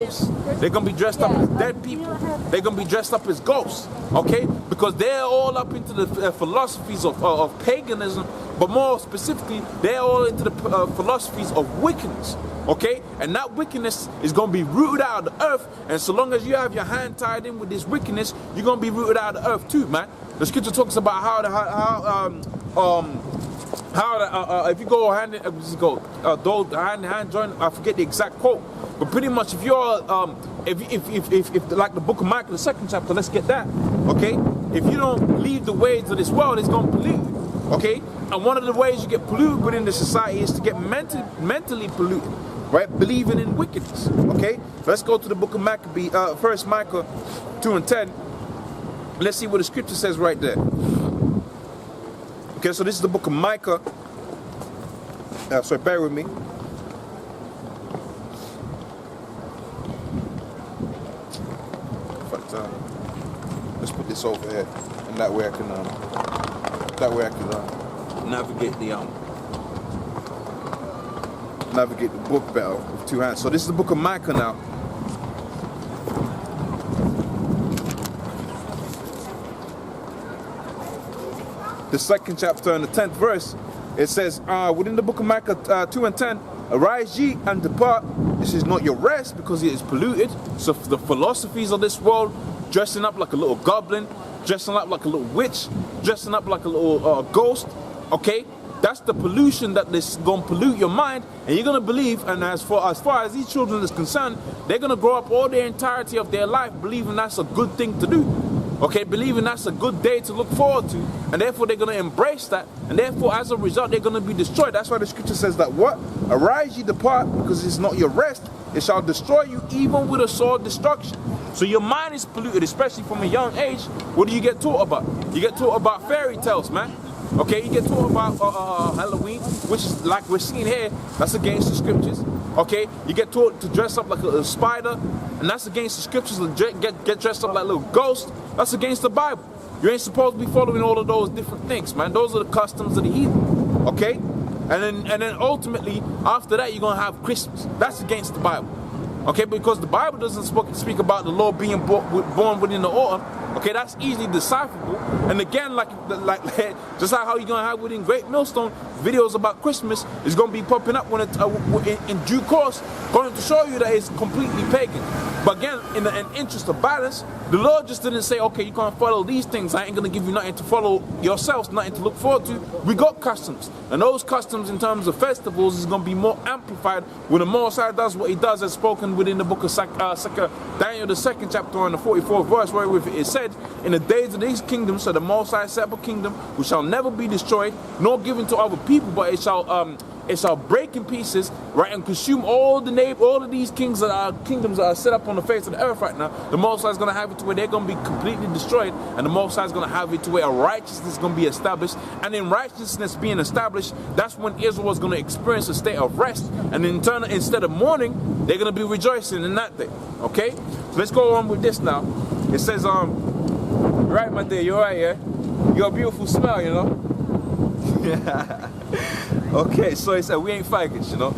They're going to be dressed up as dead people. They're going to be dressed up as ghosts, okay? Because they're all up into the philosophies of paganism, but more specifically, they're all into the philosophies of wickedness, okay? And that wickedness is going to be rooted out of the earth, and so long as you have your hand tied in with this wickedness, you're going to be rooted out of the earth too, man. The scripture talks about if you go hand in hand join, I forget the exact quote, but pretty much if you're if like the book of Micah, the 2nd chapter, let's get that, okay? If you don't leave the ways of this world, it's gonna pollute you, okay? And one of the ways you get polluted within the society is to get mentally polluted, right? Believing in wickedness, okay? Let's go to the book of Maccabee, 1 Micah 2:10. Let's see what the scripture says right there. Okay, so this is the book of Micah. So bear with me. In fact, let's put this over here, and that way I can navigate the book better with two hands. So this is the book of Micah now. The 2nd chapter and the 10th verse, it says, within the book of Micah 2:10, arise ye and depart. This is not your rest, because it is polluted. So the philosophies of this world, dressing up like a little goblin, dressing up like a little witch, dressing up like a little ghost, okay? That's the pollution that is going to pollute your mind, and you're going to believe, and as far as these children is concerned, they're going to grow up all the entirety of their life believing that's a good thing to do. Okay, believing that's a good day to look forward to, and therefore they're going to embrace that, and therefore as a result they're going to be destroyed. That's why the scripture says that what? Arise ye, depart, because it's not your rest. It shall destroy you even with a sword destruction. So your mind is polluted, especially from a young age. What do you get taught about? You get taught about fairy tales, man. Okay, you get taught about Halloween, which is like we're seeing here, that's against the scriptures. Okay, you get taught to dress up like a spider, and that's against the scriptures. Get dressed up like a little ghost, that's against the Bible. You ain't supposed to be following all of those different things, man. Those are the customs of the heathen. Okay, and then ultimately after that you're gonna have Christmas. That's against the Bible. Okay, because the Bible doesn't speak about the Lord being born within the autumn. Okay, that's easily decipherable. And again, like just like how you're gonna have within Great Millstone, videos about Christmas is gonna be popping up when in due course, going to show you that it's completely pagan. But again, in the interest of balance, the Lord just didn't say, okay, you can't follow these things. I ain't gonna give you nothing to follow yourselves, nothing to look forward to. We got customs, and those customs in terms of festivals is gonna be more amplified when the Most High does what He does, as spoken within the book of Daniel, the 2nd chapter and the 44th verse, where it said, in the days of these kingdoms, so the Most High set up a kingdom which shall never be destroyed, nor given to other people, but it shall break in pieces, right, and consume all of these kingdoms that are set up on the face of the earth right now. The Most High is going to have it to where they're going to be completely destroyed, and the Most High is going to have it to where a righteousness is going to be established, and in righteousness being established, that's when Israel is going to experience a state of rest, and in turn, instead of mourning, they're going to be rejoicing in that day. Okay, so let's go on with this now. It says, right, my dear, you're right, yeah? You got a beautiful smell, you know? Yeah. Okay, so it said we ain't faggots, you know.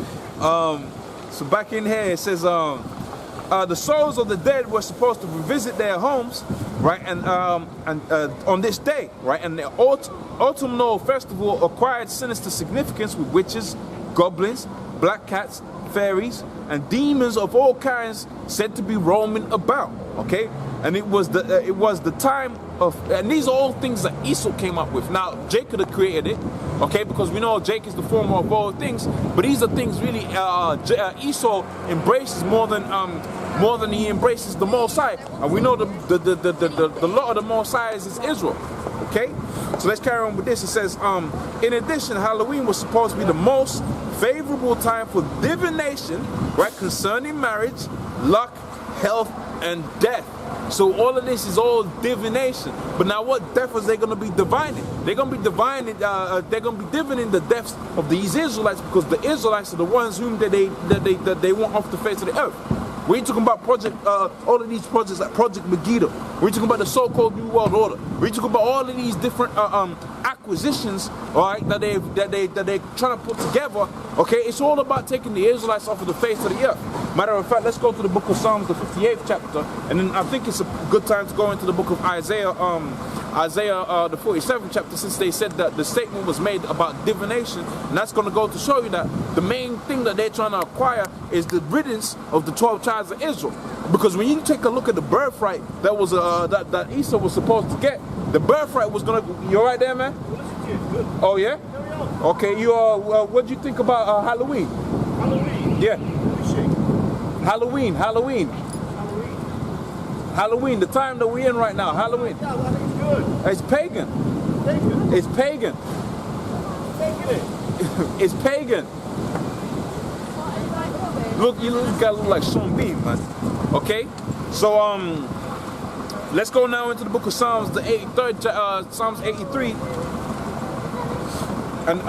So back in here it says the souls of the dead were supposed to revisit their homes, right, and on this day, right, and the autumnal festival acquired sinister significance with witches, goblins, black cats, fairies, and demons of all kinds said to be roaming about. Okay, and it was the time of, and these are all things that Esau came up with. Now Jake could have created it, okay, because we know Jake is the former of all things, but these are things really Esau embraces more than he embraces the Most High, and we know the law of the Most High is Israel. Okay, so let's carry on with this. It says, in addition, Halloween was supposed to be the most favorable time for divination, right, concerning marriage, luck, health, and death. So all of this is all divination. But now what death is they going to be divining? They're going to be divining, they're going to be divining the deaths of these Israelites, because the Israelites are the ones whom that they want off the face of the earth. We ain't talking about all of these projects like Project Megiddo. We're talking about the so-called New World Order. We're talking about all of these different acquisitions, all right, that they're trying to put together. Okay, it's all about taking the Israelites off of the face of the earth. Matter of fact, let's go to the book of Psalms, the 58th chapter, and then I think it's a good time to go into the book of Isaiah, the 47th chapter, since they said that the statement was made about divination, and that's going to go to show you that the main thing that they're trying to acquire is the riddance of the 12 tribes of Israel. Because when you take a look at the birthright that was that Esau was supposed to get, the birthright was gonna. You all right there, man? Good. Oh yeah. Okay. You what do you think about Halloween? Halloween. Yeah. Halloween. Halloween. The time that we're in right now. Halloween. Yeah, I think it's good. It's pagan. It's pagan. It's pagan. Look, you gotta look like Sean Bean, man. Okay, so let's go now into the book of Psalms, the 83rd, Psalms 83, and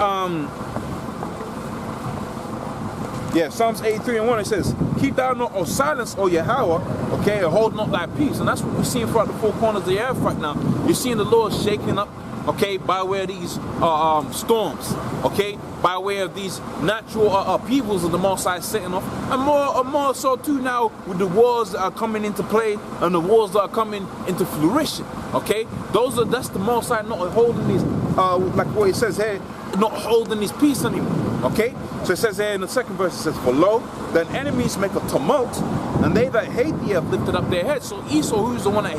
Psalms 83 and 1. It says, "Keep thou not of silence, O Yahweh, okay, and hold not thy peace." And that's what we're seeing throughout the four corners of the earth right now. You're seeing the Lord shaking up, okay, by way of these storms, okay, by way of these natural upheavals of the Most High setting off, and more so too now with the wars that are coming into play and the wars that are coming into fruition, okay. That's the Most High not holding these, like what it says here, not holding his peace anymore, okay. So it says here in the second verse, it says, "For lo, thine enemies make a tumult, and they that hate thee have lifted up their heads." So Esau, who's the one that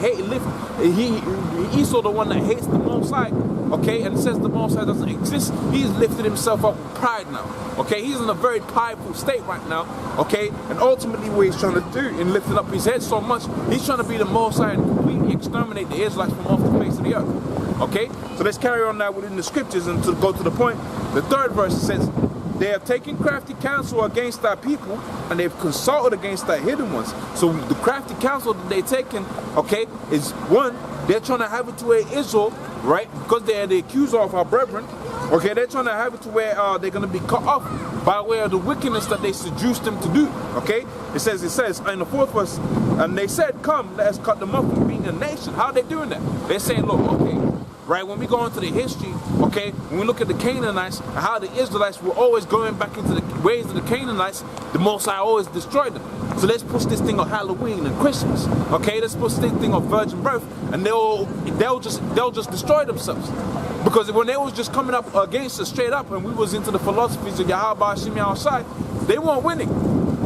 Esau the one that hates the Most High, okay, and it says the Most High doesn't exist. He's lifted himself up with pride now, okay. He's in a very prideful state right now, okay. And ultimately, what he's trying to do in lifting up his head so much, he's trying to be the Most High and completely exterminate the Israelites from off the face of the earth, okay. So let's carry on now within the scriptures and to go to the point. The third verse says, "They have taken crafty counsel against thy people, and they've consulted against thy hidden ones." So the crafty counsel that they've taken, okay, is one, they're trying to have it to where Israel, right, because they're the accuser of our brethren, okay, they're trying to have it to where they're going to be cut off by way of the wickedness that they seduced them to do, okay. It says in the fourth verse, "And they said, Come, let us cut them off from being a nation." How are they doing that? They're saying, look, okay, right, when we go into the history, okay, when we look at the Canaanites and how the Israelites were always going back into the ways of the Canaanites, the Most High always destroyed them. So let's push this thing of Halloween and Christmas, okay, let's push this thing of virgin birth, and they'll just destroy themselves. Because when they was just coming up against us straight up, and we was into the philosophies of Yahweh Hashem Yahushai, they weren't winning.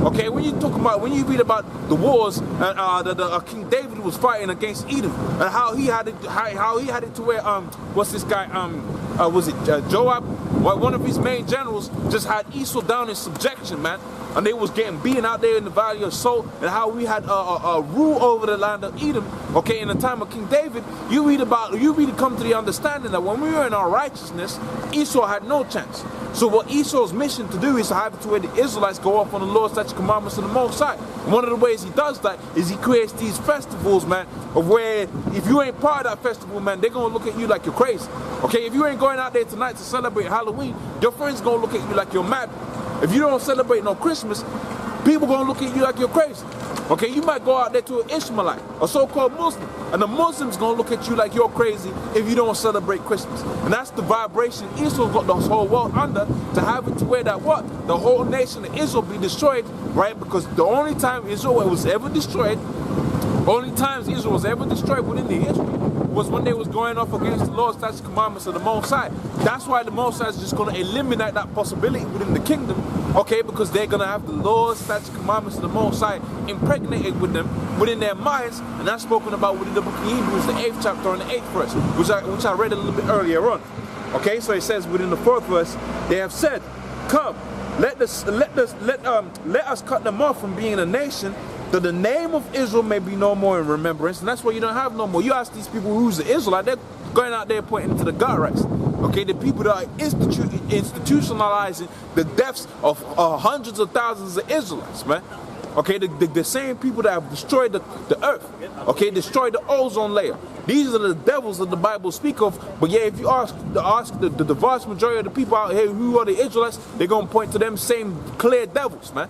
Okay, when you read about the wars that King David was fighting against Edom, and how he had it to where what's this guy was it Joab? One of his main generals just had Esau down in subjection, man, and they was getting beaten out there in the valley of Salt, and how we had a rule over the land of Edom. Okay, in the time of King David, you read come to the understanding that when we were in our righteousness, Esau had no chance. So what Esau's mission to do is to have it to where the Israelites go off on the Lord's statute commandments of the Most High. And one of the ways he does that is he creates these festivals, man, of where if you ain't part of that festival, man, they're gonna look at you like you're crazy. Okay, if you ain't going out there tonight to celebrate Halloween, your friends gonna look at you like you're mad. If you don't celebrate no Christmas, people gonna look at you like you're crazy. Okay, you might go out there to an Ishmaelite, a so-called Muslim, and the Muslim's gonna look at you like you're crazy if you don't celebrate Christmas. And that's the vibration Israel's got the whole world under, to have it to where that what? The whole nation of Israel be destroyed, right? Because the only time Israel was ever destroyed, only times Israel was ever destroyed within the history was when they was going off against the Lord's statute commandments of the Most High. That's why the Most High is just going to eliminate that possibility within the kingdom, okay, because they're going to have the Lord's statute commandments of the Most High impregnated with them, within their minds, and that's spoken about within the book of Hebrews, the 8th chapter and the 8th verse, which I read a little bit earlier on. Okay, so it says within the 4th verse, "They have said, Come, let us cut them off from being a nation, that the name of Israel may be no more in remembrance." And that's why you don't have no more. You ask these people who's the Israelite, they're going out there pointing to the gut rats. Okay, the people that are institutionalizing the deaths of hundreds of thousands of Israelites, man. Okay, the same people that have destroyed the earth, okay, destroyed the ozone layer. These are the devils that the Bible speak of. But yeah, if you ask the vast majority of the people out here who are the Israelites, they're going to point to them same clear devils, man.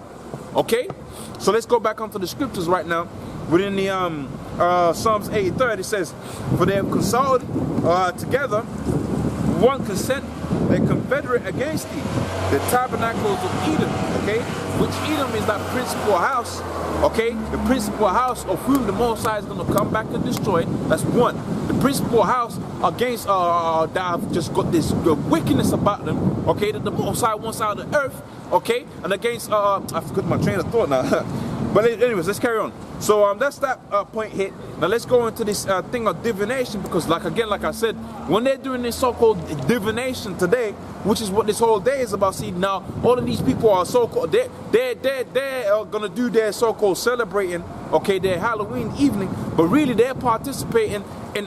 Okay, so let's go back onto the scriptures right now. Within the Psalms 83, it says, "For they have consulted together one consent, they're confederate against thee. The tabernacles of Edom, okay? Which Edom is that principal house, okay? The principal house of whom the Most High is going to come back and destroy. That's one. The principal house against that have just got this wickedness about them, okay? That the Most High wants out of the earth, okay? And against I forgot my train of thought now. But anyways, let's carry on. So that's that point hit. Now let's go into this thing of divination, because like I said, when they're doing this so-called divination today, which is what this whole day is about. See, now all of these people are so-called, they're gonna do their so-called celebrating, okay, their Halloween evening, but really they're participating in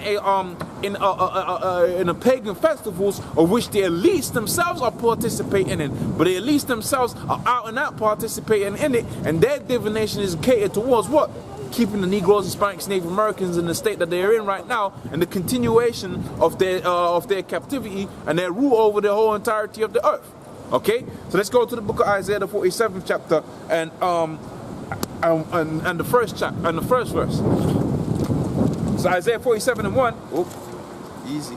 a pagan festivals of which the elites themselves are participating in, but the elites themselves are out and out participating in it, and their divination is catered towards what? Keeping the Negroes, Hispanics, Native Americans in the state that they're in right now, and the continuation of their captivity and their rule over the whole entirety of the earth. Okay, so let's go to the book of Isaiah, the 47th chapter, and the first chapter and the first verse. So Isaiah 47:1. Oh, easy.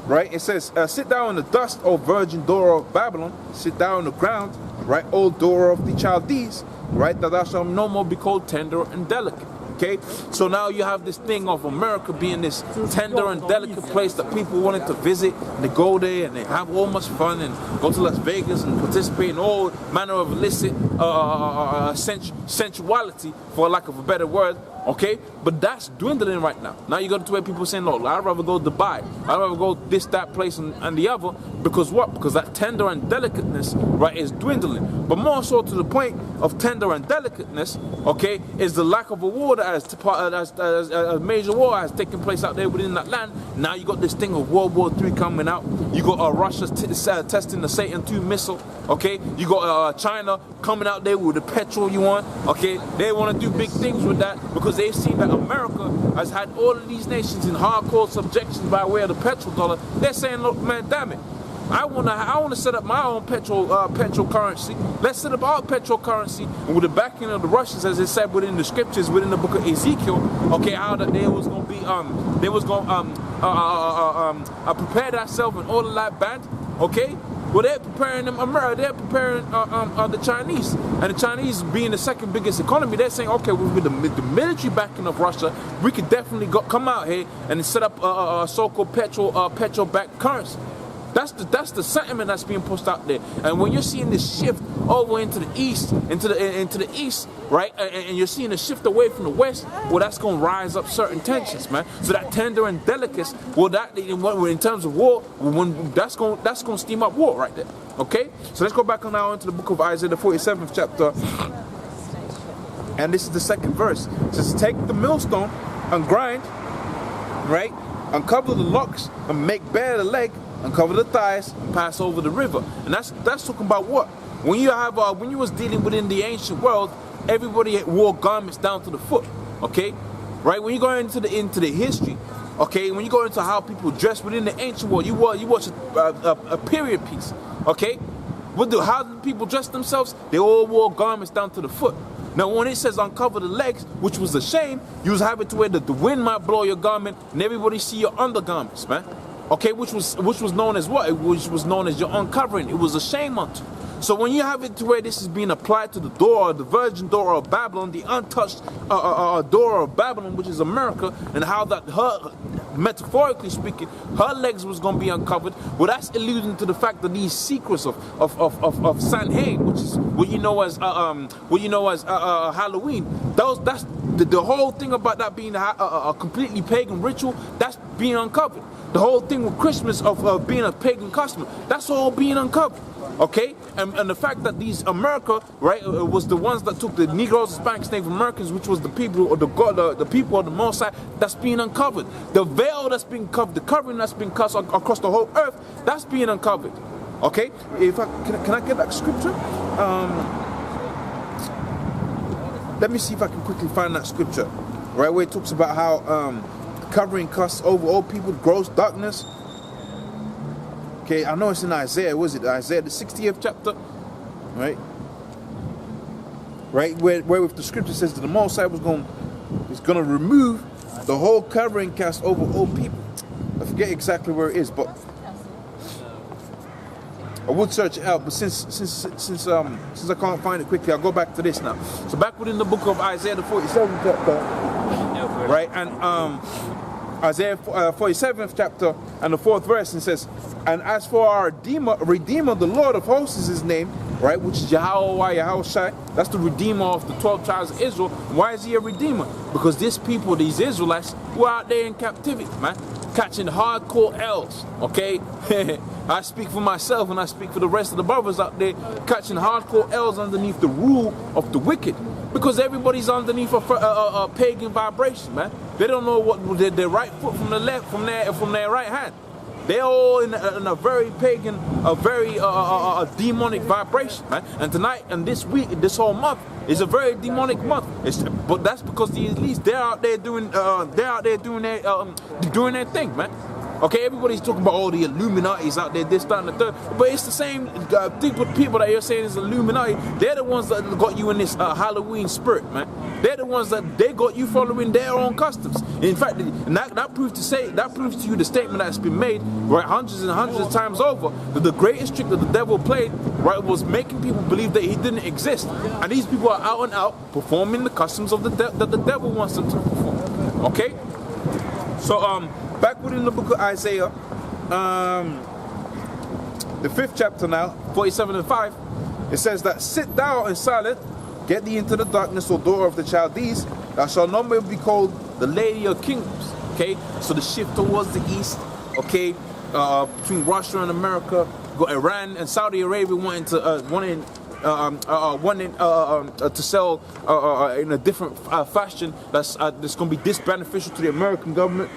Right? It says, sit down in the dust, O virgin door of Babylon. Sit down on the ground, right, O door of the Chaldees, right, that thou shalt no more be called tender and delicate. Okay, so now you have this thing of America being this tender and delicate place that people wanted to visit, and they go there and they have all much fun and go to Las Vegas and participate in all manner of illicit sensuality, for lack of a better word. Okay, but that's dwindling right now. Now you go to where people saying, look, I'd rather go to Dubai, I'd rather go this, that place and the other, because what? Because that tender and delicateness, right, is dwindling. But more so to the point of tender and delicateness, okay, is the lack of a war that has a major war has taken place out there within that land. Now you got this thing of World War III coming out. You got Russia testing the Satan II missile. Okay, you got China coming out there with the petrol you want. Okay, they want to do big things with that because they've seen that America has had all of these nations in hardcore subjection by way of the petrol dollar. They're saying, look, man, damn it, I wanna set up my own petrol currency. Let's set up our petrol currency, and with the backing of the Russians, as it said within the scriptures, within the book of Ezekiel. Okay, how that they was gonna be prepare ourselves and all of that band. Okay. Well, they're preparing them, America, they're preparing the Chinese. And the Chinese being the second biggest economy, they're saying, okay, with the military backing of Russia, we could definitely come out here and set up a so-called petrol-backed currency. That's the sentiment that's being pushed out there. And when you're seeing this shift over into the east, into the east, right, and you're seeing a shift away from the west, well, that's gonna rise up certain tensions, man. So that tender and delicate, well, that in terms of war, that's gonna steam up war right there. Okay, so let's go back now into the book of Isaiah, the 47th chapter, and this is the second verse. It says, take the millstone and grind, right, uncover the locks and make bare the leg, uncover the thighs and pass over the river. And that's talking about what? When you have when you was dealing within the ancient world, everybody wore garments down to the foot. Okay, right? When you go into the history, okay, when you go into how people dress within the ancient world, you watch a period piece. Okay, how did people dress themselves? They all wore garments down to the foot. Now, when it says uncover the legs, which was a shame, you was having to where the wind might blow your garment and everybody see your undergarments, man. Okay, which was known as what? Which was known as your uncovering. It was a shame unto. So when you have it to where this is being applied to the door, the virgin door of Babylon, the untouched door of Babylon, which is America, and how that her, metaphorically speaking, her legs was going to be uncovered. Well, that's alluding to the fact that these secrets of Samhain, which is what you know as Halloween, that's the whole thing about that being a completely pagan ritual. That's being uncovered. The whole thing with Christmas of being a pagan custom, that's all being uncovered. Okay, and the fact that these America, right, was the ones that took the Negroes, Hispanics, Native Americans, which was the people or the people of the Most High, that's being uncovered. The veil that's being covered, the covering that's being cast across the whole earth, that's being uncovered. Okay, can I get that scripture? Let me see if I can quickly find that scripture, right, where it talks about how covering casts over all people gross darkness. Okay, I know it's in Isaiah. Was it Isaiah the 60th chapter? Right? Right, where with the scripture says that the Most High is going to remove the whole covering cast over all people. I forget exactly where it is, but I would search it out, but since I can't find it quickly, I'll go back to this now. So back within the book of Isaiah, the 47th chapter, right, and Isaiah 47th chapter and the 4th verse, it says, and as for our Redeemer, the Lord of hosts is his name, right, which is Yahweh Yahushai. That's the Redeemer of the 12 tribes of Israel. Why is he a Redeemer? Because these people, these Israelites, who are out there in captivity, man, catching hardcore L's, okay? I speak for myself and I speak for the rest of the brothers out there, catching hardcore L's underneath the rule of the wicked. Because everybody's underneath a pagan vibration, man. They don't know what their right foot from the left, from their right hand. They're all in a very pagan, a very demonic vibration, man. And tonight and this week, this whole month is a very demonic month. But that's because the elites, they're out there doing their thing, man. Okay, everybody's talking about all the Illuminati's out there, this, that, and the third. But it's the same thing with people that you're saying is Illuminati. They're the ones that got you in this Halloween spirit, man. They're the ones that they got you following their own customs. In fact, that proves to you the statement that's been made, right, hundreds and hundreds of times over, that the greatest trick that the devil played, right, was making people believe that he didn't exist. And these people are out and out performing the customs of that the devil wants them to perform. Okay? So back within the book of Isaiah, the 5th chapter now, 47 and 5, it says that, sit thou in silence, get thee into the darkness, O daughter of the Chaldees, thou shalt no more be called the lady of kingdoms. Okay, so the shift towards the east, okay, between Russia and America, Iran and Saudi Arabia wanting to sell in a different fashion that's going to be disbeneficial to the American government,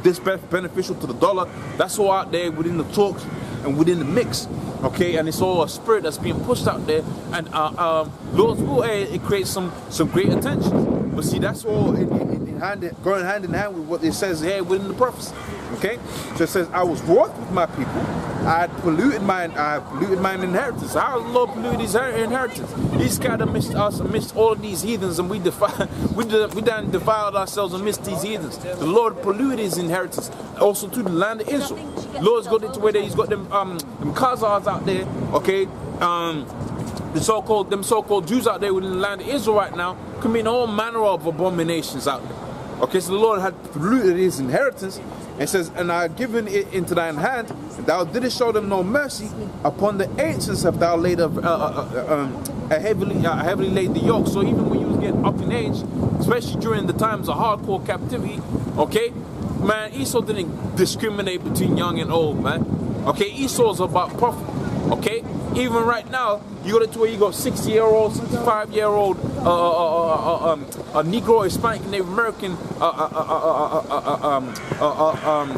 disbeneficial to the dollar. That's all out there within the talks and within the mix, okay? And it's all a spirit that's being pushed out there, and Lord's will, it creates some great attention. But see, that's all going hand in hand with what it says here within the prophecy, okay? So it says, I was wroth with my people, I had polluted mine inheritance. How has the Lord polluted his inheritance? He scattered amidst us, amidst all of these heathens, and we done defiled ourselves amidst these heathens. The Lord polluted his inheritance, also to the land of Israel. Lord's got it to where he's got them Khazars out there, okay? Them so-called Jews out there within the land of Israel right now, committing all manner of abominations out there. Okay, so the Lord had polluted his inheritance, and says, and I have given it into thine hand, and thou didst show them no mercy. Upon the ancients have thou laid heavily laid the yoke. So even when you was getting up in age, especially during the times of hardcore captivity, okay, man, Esau didn't discriminate between young and old, man. Okay, Esau's about profit. Okay, even right now, you got it to where you got 60-year-old, 65-year-old, a Negro, Hispanic, Native American,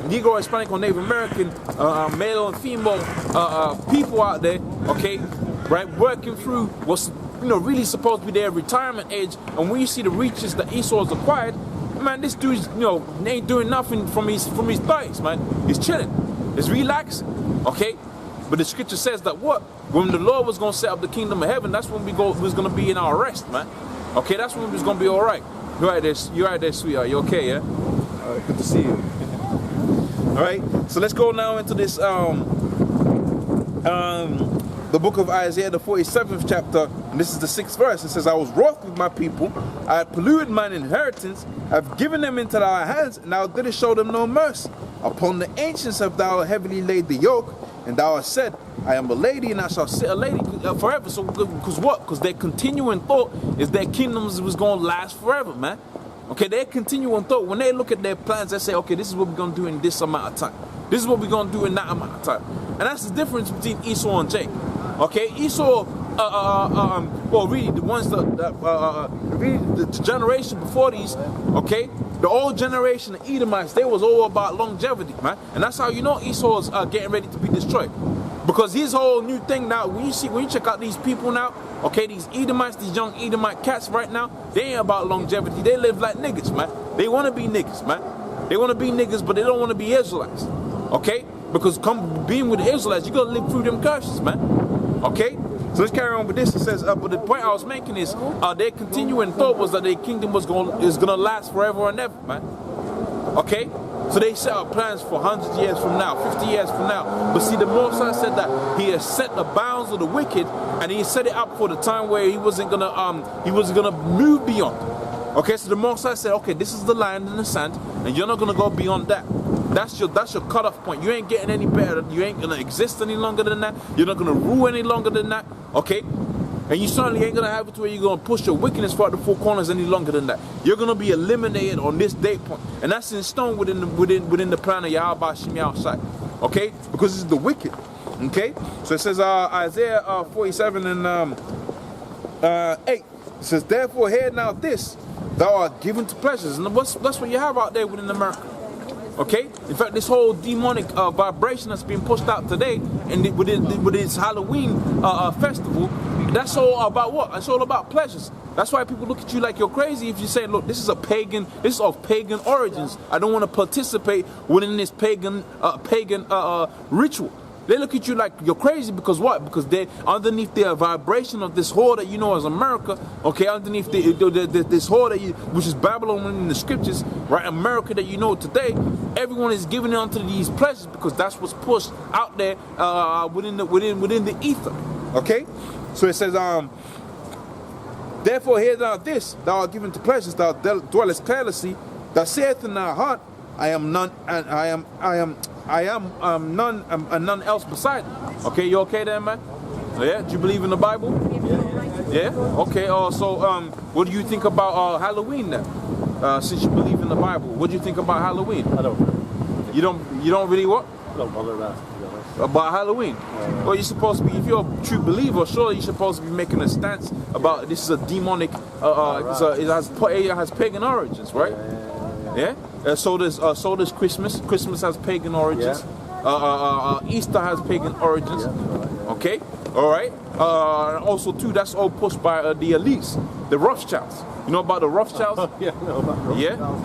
Negro, Hispanic, or Native American, male and female people out there, okay, right, working through what's really supposed to be their retirement age. And when you see the riches that Esau has acquired, man, this dude's ain't doing nothing from his 30s, man. He's chilling, he's relaxing, okay. But the scripture says that what? When the Lord was going to set up the kingdom of heaven, that's when we was going to be in our rest, man. Okay, that's when we was going to be all right. You're right there, sweetheart. You okay, yeah? All right, good to see you. All right, so let's go now into this, the book of Isaiah, the 47th chapter, and this is the 6th verse. It says, I was wroth with my people, I had polluted mine inheritance, I have given them into thy hands, and thou didst show them no mercy. Upon the ancients have thou heavily laid the yoke, and thou hast said, I am a lady, and I shall sit a lady forever. So, because what? Because their continuing thought is their kingdoms was going to last forever, man. Okay, their continuing thought, when they look at their plans, they say, okay, this is what we're going to do in this amount of time. This is what we're going to do in that amount of time. And that's the difference between Esau and Jacob. Okay, Esau, well, really, the ones really the generation before these, okay, the old generation of Edomites, they was all about longevity, man. And that's how you know Esau's getting ready to be destroyed. Because his whole new thing now, when you check out these people now, okay, these Edomites, these young Edomite cats right now, they ain't about longevity. They live like niggas, man. They want to be niggas, man. They want to be niggas, but they don't want to be Israelites, okay? Because being with the Israelites, you got to live through them curses, man, okay? So let's carry on with this. It says, but the point I was making is, their continuing thought was that their kingdom is gonna last forever and ever, man. Okay? So they set up plans for 100 years from now, 50 years from now. But see, the Most High said that He has set the bounds of the wicked, and He set it up for the time where He wasn't gonna move beyond. Okay, so the Most High said, okay, this is the line in the sand, and you're not gonna go beyond that. That's your cutoff point. You ain't getting any better. You ain't gonna exist any longer than that. You're not gonna rule any longer than that. Okay? And you certainly ain't gonna have it to where you're gonna push your wickedness far the four corners any longer than that. You're gonna be eliminated on this date point, and that's in stone within the plan of Yahweh Shemi outside. Okay, because it's the wicked. Okay, so it says Isaiah 47 and 8. It says, "Therefore hear now this, thou art given to pleasures," and that's what you have out there within America. Okay, in fact, this whole demonic vibration that's being pushed out today, and with this Halloween festival, that's all about what? It's all about pleasures. That's why people look at you like you're crazy if you say, "Look, this is of pagan origins. I don't want to participate within this pagan ritual." They look at you like you're crazy because what? Because they're underneath the vibration of this whore that you know as America, okay? Underneath this whore which is Babylon in the scriptures, right? America that you know today, everyone is giving in onto these pleasures because that's what's pushed out there within the ether, okay? So it says, "Therefore hear thou this, thou art given to pleasures, thou dwellest carelessly, thou sayest in thy heart, I am none, and I am none and none else beside me." Okay, you okay there, man? Yeah, do you believe in the Bible? Yeah. Okay. So what do you think about Halloween then? Since you believe in the Bible, what do you think about Halloween? I don't. You don't really what? I don't bother about it, to be honest. About Halloween? Well, you're supposed to be, if you're a true believer, surely you're supposed to be making a stance about this is a demonic. It has pagan origins, right? Yeah. So does Christmas. Christmas has pagan origins. Easter has pagan origins. Okay. All right. Also too, that's all pushed by the elites, the Rothschilds. You know about the Rothschilds? Yeah, I know about Rothschilds. Yeah.